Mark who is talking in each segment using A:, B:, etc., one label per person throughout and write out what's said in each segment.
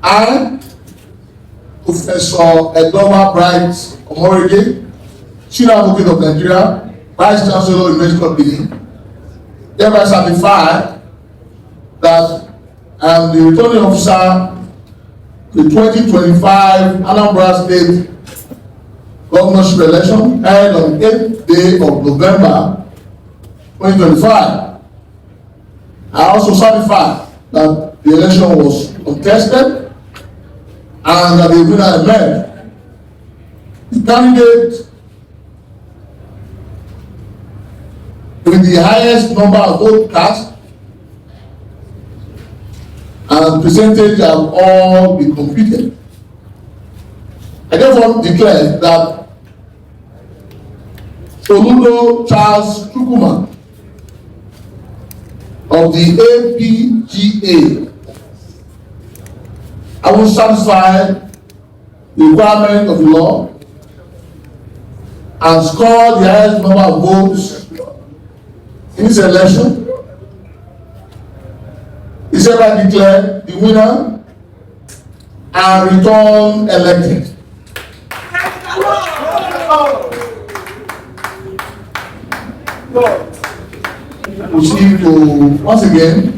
A: I, Professor Edoma Bright Omorige, Senior Advocate of Nigeria, Vice Chancellor of the University of Benin, hereby certify that I am the returning officer the 2025 Anambra State Governorship election held on the 8th day of November 2025. I also certify that the election was contested and that the winner emerged. The candidate with the highest number of votes cast and percentage have all been completed. I therefore declare that Soludo Charles Chukwuma of the APGA, I will satisfy the requirement of the law and score the highest number of votes in this election. Is hereby declared the winner and return elected. We need to once again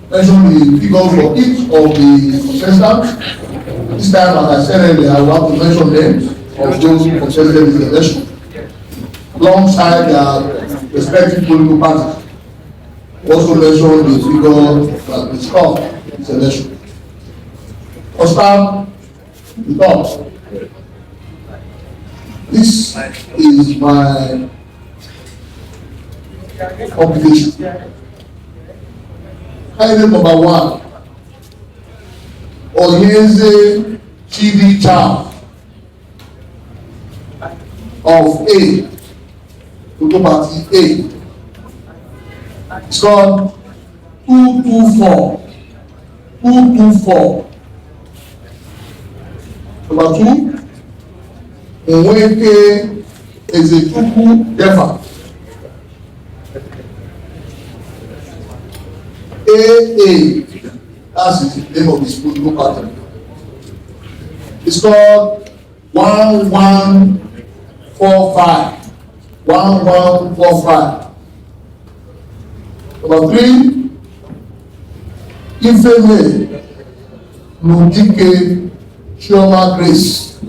A: mention the figures for each of the contestants. This time, as I said earlier, I want to mention names of those who contested in the election alongside their respective political parties. Also mention the figure that is called this election. First time, the top. This is my competition. Candidate number 1, Oyeze Chidi Chow of A, Political Party A. It's called 224. 224. Number 2, Nweke Ezechukwu Defa. AA. That's the name of this political party. It's called 1145. 1145. Number 3, Ifeme Nudike Chioma Grace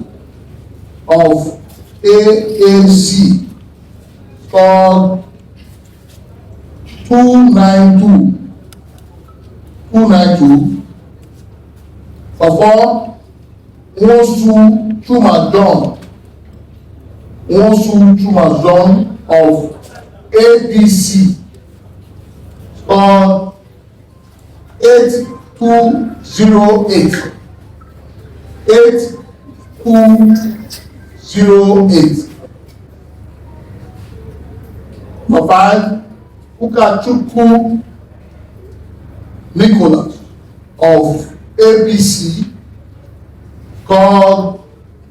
A: of AAC, called 292. 292. For 4, Nwosu Chuma John. Nwosu Chuma John of ADC, called 8208. 8208. Number 5, Ukachukwu Nicholas of ABC, called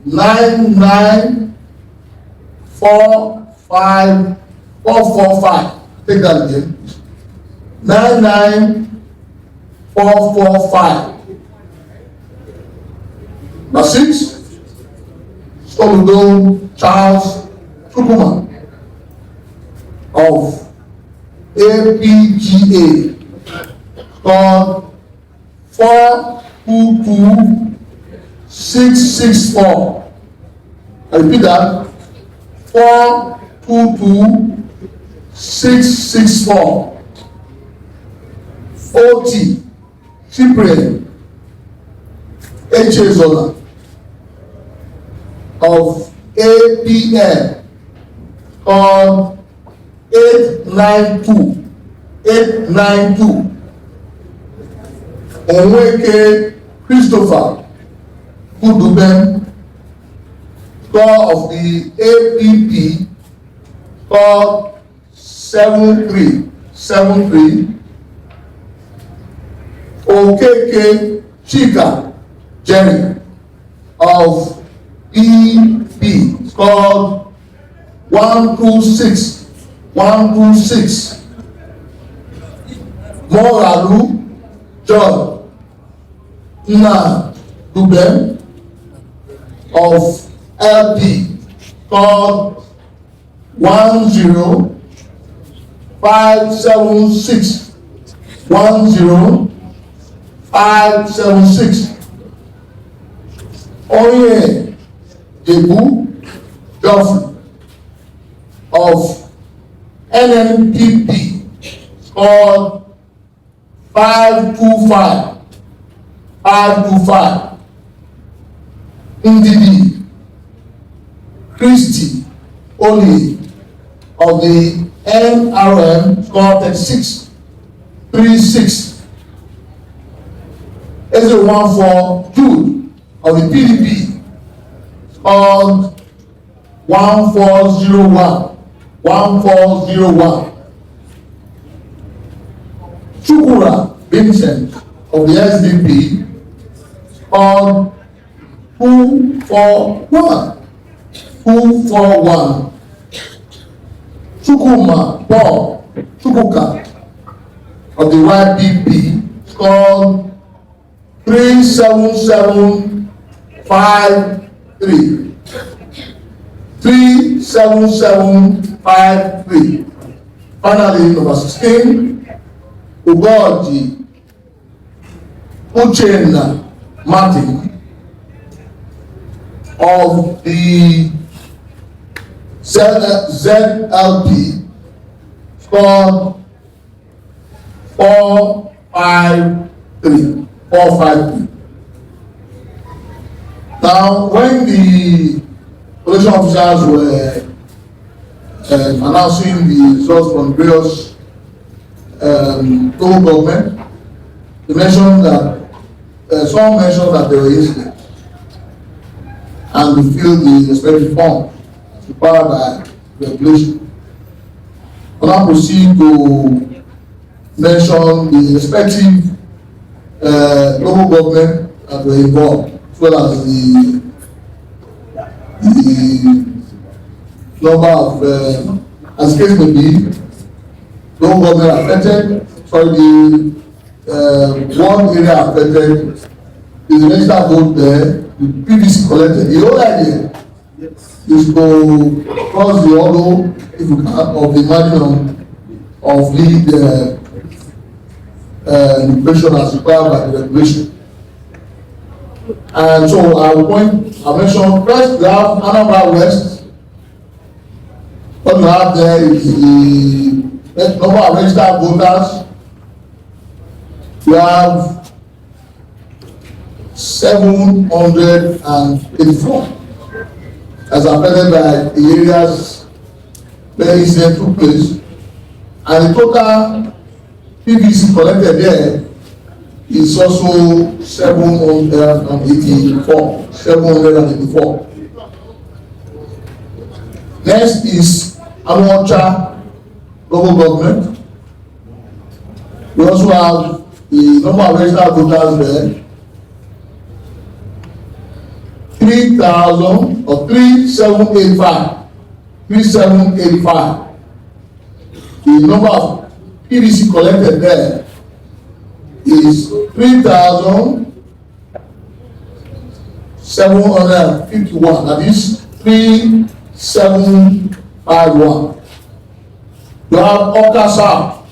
A: 99445. Take that again. 99445. Number 6, Soludo Charles Chukwuma of APGA, called 422664. I repeat that, 422664. 40, Cyprian Echezola of APN, called 892. Onweke Christopher Kuduben, score of the APP, called 7373. Okeke Chika Jerry of EP, called 126. Moralu John Nna Dublin of LP called 10576 10576. Oye Debu Geoffrey of NNPP called 525 Ndidi Christie Oli of the NRM scored 36. As a one for Jude of the PDP scored 1401. Chukura Vincent of the SDP scored 241. Chukuma Paul Chukuka of the YPP scored 37753. 37753. Finally, number 16, Ugoji Uchenna Martin of the ZLP scored 453. Now, when the election officials were announcing the results from various local government, they mentioned that some mentioned that there were incidents and we filled the respective form as required by regulation. I now proceed to mention the respective local government that were involved, as well as the number of, as the case may be, local government affected. Sorry, the one area affected is the registered vote there. The PVC collected. The whole idea is to cross the hollow, if you can, of the margin of lead equation as required by the regulation. And so I mention first we have Anambra West. What you have there is the number of registered voters. You have 784 as affected by the areas where incident took place, and the total PVC collected there is also 784. Next is Anambra local government. We also have the number of registered voters there. 3,000 or 3785. The number of PVC collected there is 3,751. That is 3751. You have Oka South,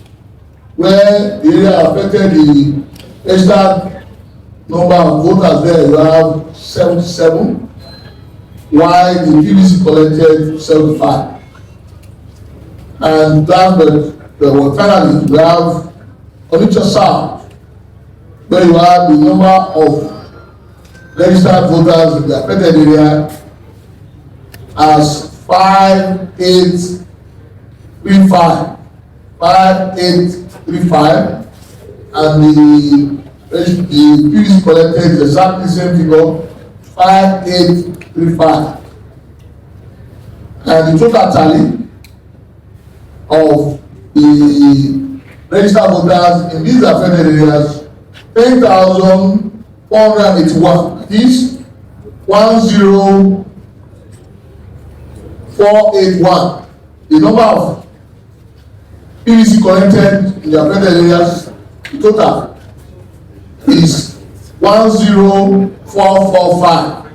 A: where the area affected the registered number of voters there. You have 77, while the PVC collected 75. And finally, we have Onitsha South, where you have the number of registered voters in the affected area as 5835, and the PVC collected is exactly the same figure, 5835. And the total tally of the registered voters in these affected areas, 10,481. That is 10481. The number of PVC collected in the affected areas, the total is 10481. 445.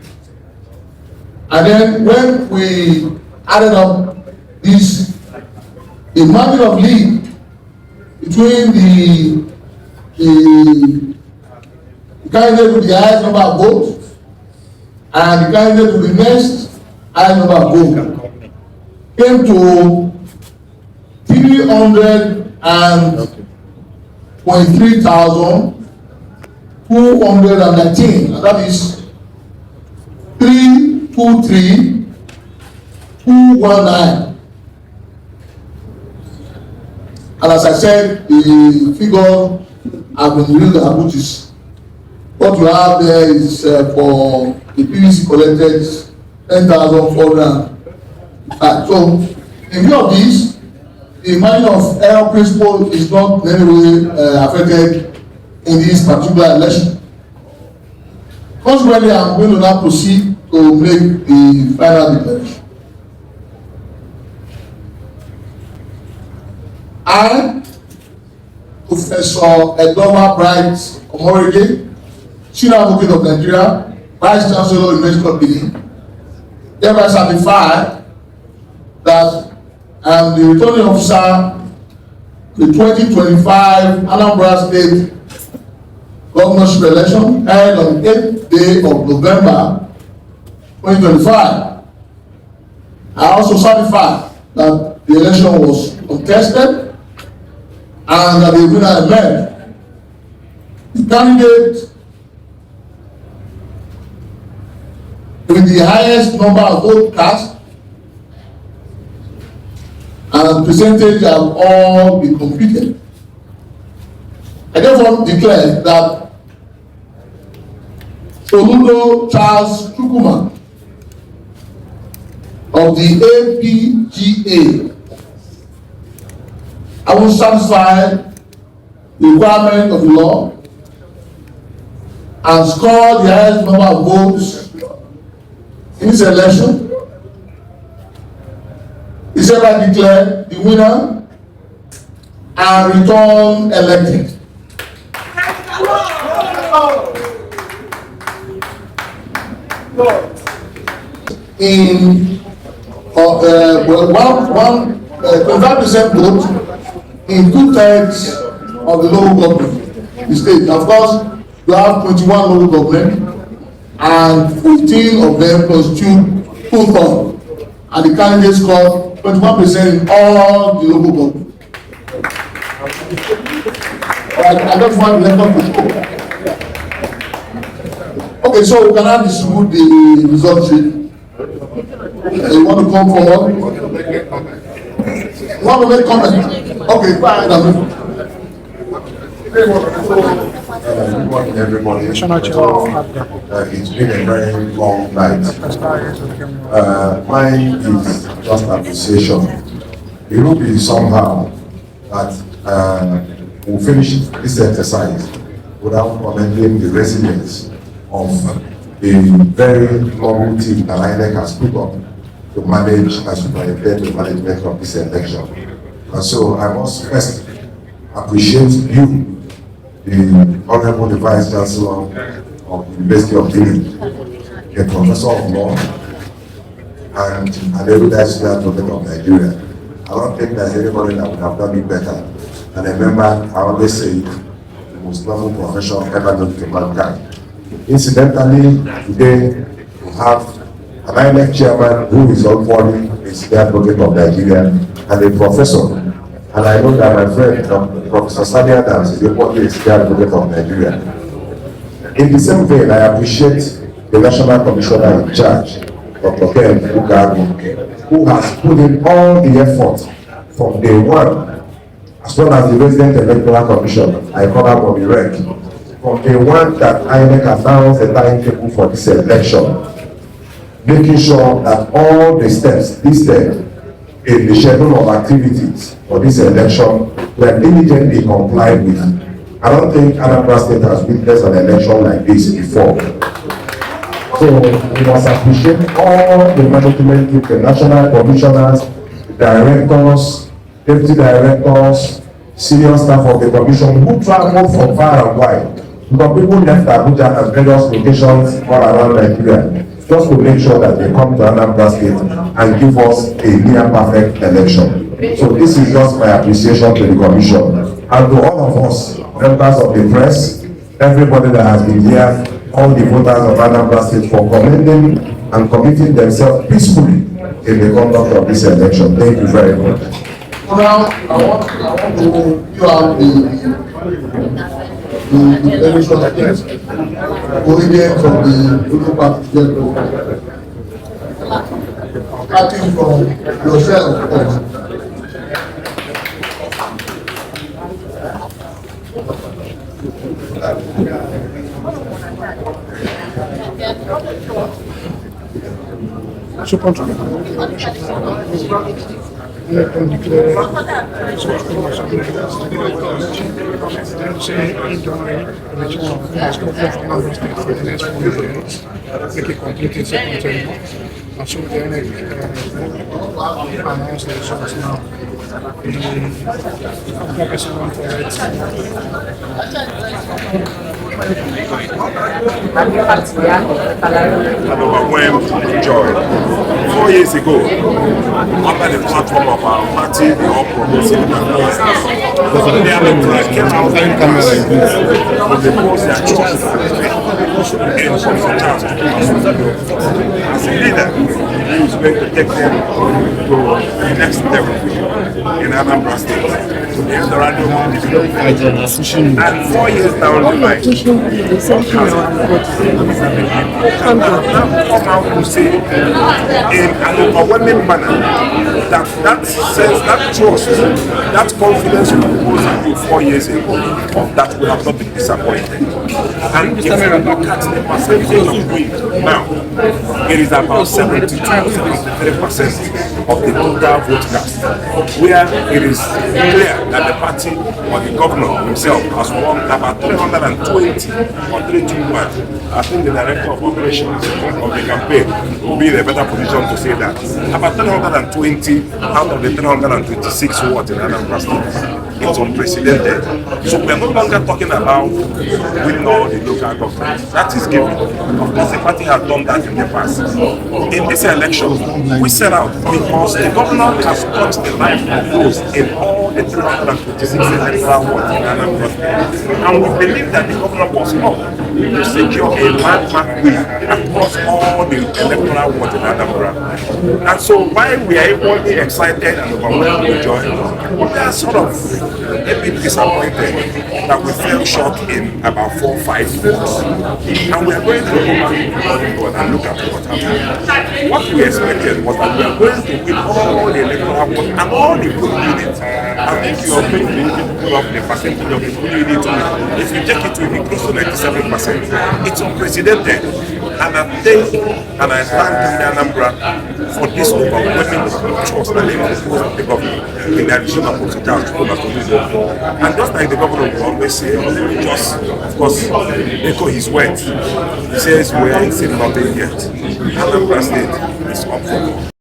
A: And then when we added up this, the margin of lead between the candidate with the highest number of votes and the candidate with the next highest number of votes came to 323,219, and that is 323,219. And as I said, the figure have been released, which is what you have there is for the PVC collected 10,405. So, in view of this, the margin of error principle is not in any way affected in this particular election. Consequently, I'm going to now proceed to make the final declaration. I, Professor Edoma Bright Omorige, Senior Advocate of Nigeria, Vice Chancellor of University of Benin, hereby certify that I am the returning officer to the 2025 Anambra State Governorship election held on the 8th day of November 2025. I also certify that the election was contested and that the winner emerged. The candidate with the highest number of votes cast and percentage have all been completed. I therefore declare that Soludo Charles Chukwuma of the APGA, I will satisfy the requirement of the law and score the highest number of votes in this election. Is hereby declared the winner and return elected. In 25% vote in 2/3 of the local government, the state. Of course, you have 21 local government, and 15 of them constitute full-third, and the candidates scored 21% in all the local government. I don't want the record to show. Okay, so we can now distribute the results sheet. You want to come forward? You want to make comment? Okay, fine.
B: Good morning, everybody. It's been a very long night. Mine is just appreciation. It will be somehow that we'll finish this exercise without commending the resilience of the very long team that INEC has put up to manage and superintend the management of this election. And so I must first appreciate you, the Honorable Vice Chancellor of the University of Benin, a professor of law, and an erudite student of Nigeria. I don't think there's anybody that would have done it better. And remember, I always say, the most noble profession ever known to mankind. Incidentally, today we have an INEC chairman who is equally a senior advocate of Nigeria and a professor. And I know that my friend, Professor Sani Adams, is equally a senior advocate of Nigeria. In the same vein, I appreciate the National Commissioner in charge, Dr. Ken Ugaru, who has put in all the effort from day one, as well as the Resident Electoral Commission, I call her Bobby Rec, from day one that INEC announced the timetable for this election, making sure that all the steps listed in the schedule of activities for this election were diligently complied with. I don't think Anambra State has witnessed an election like this before. So we must appreciate all the management team, the national commissioners, directors, deputy directors, senior staff of the commission who traveled from far and wide Because people left Abuja and various locations all around Nigeria just to make sure that they come to Anambra State and give us a near perfect election. So this is just my appreciation to the Commission and to all of us, members of the press, everybody that has been here, all the voters of Anambra State for commending and committing themselves peacefully in the conduct of this election. Thank you very much.
A: Now, I want to give out the election against origin from the Soludo party, starting from yourself.
C: And so the INEC announced the results now. The person went for it.
D: An overwhelmed joy. 4 years ago, under the platform of our party, the All Progressive Congress, the electorate came out with the post their choice and from the chance as a leader who is going to take them to the next level in Anambra State. The Eldorado movement. And 4 years down the line, and now come out to say in an overwhelming manner that sense, that trust, that confidence you proposed you 4 years ago, that we have not been disappointed. And if you look at the percentage of win now, it is about 72-73% of the total vote cast, where it is clear that the party or the governor himself has won about 320 or 321. I think the director of operations of the campaign will be in a better position to say that. About 320 out of the 326 wards in Anambra State. It's unprecedented. So we are no longer talking about winning all the local governments. That is given. Of course, the party has done that in the past. In this election, we set out because the governor has touched the life of those in all the 326 electoral wards in Anambra State. And we believe that the governor was up to secure a landmark win across all the electoral wards in Anambra. And so while we are equally excited and overwhelmed with joy, we are sort of a bit disappointed that we fell short in about 4 or 5 votes. And we are going to go back and look at what happened. What we expected was that we are going to win all the electoral votes and all the good units. I think you are going to pull up the percentage of the good units. If you take it to be close to 97%, it's unprecedented. And I think, and I thank Anambra for this overwhelming trust that they have the government in the addition of Soludo. And just like the governor will always say, just, of course, echo his words. He says, we ain't seen nothing yet. Anambra State is up for more.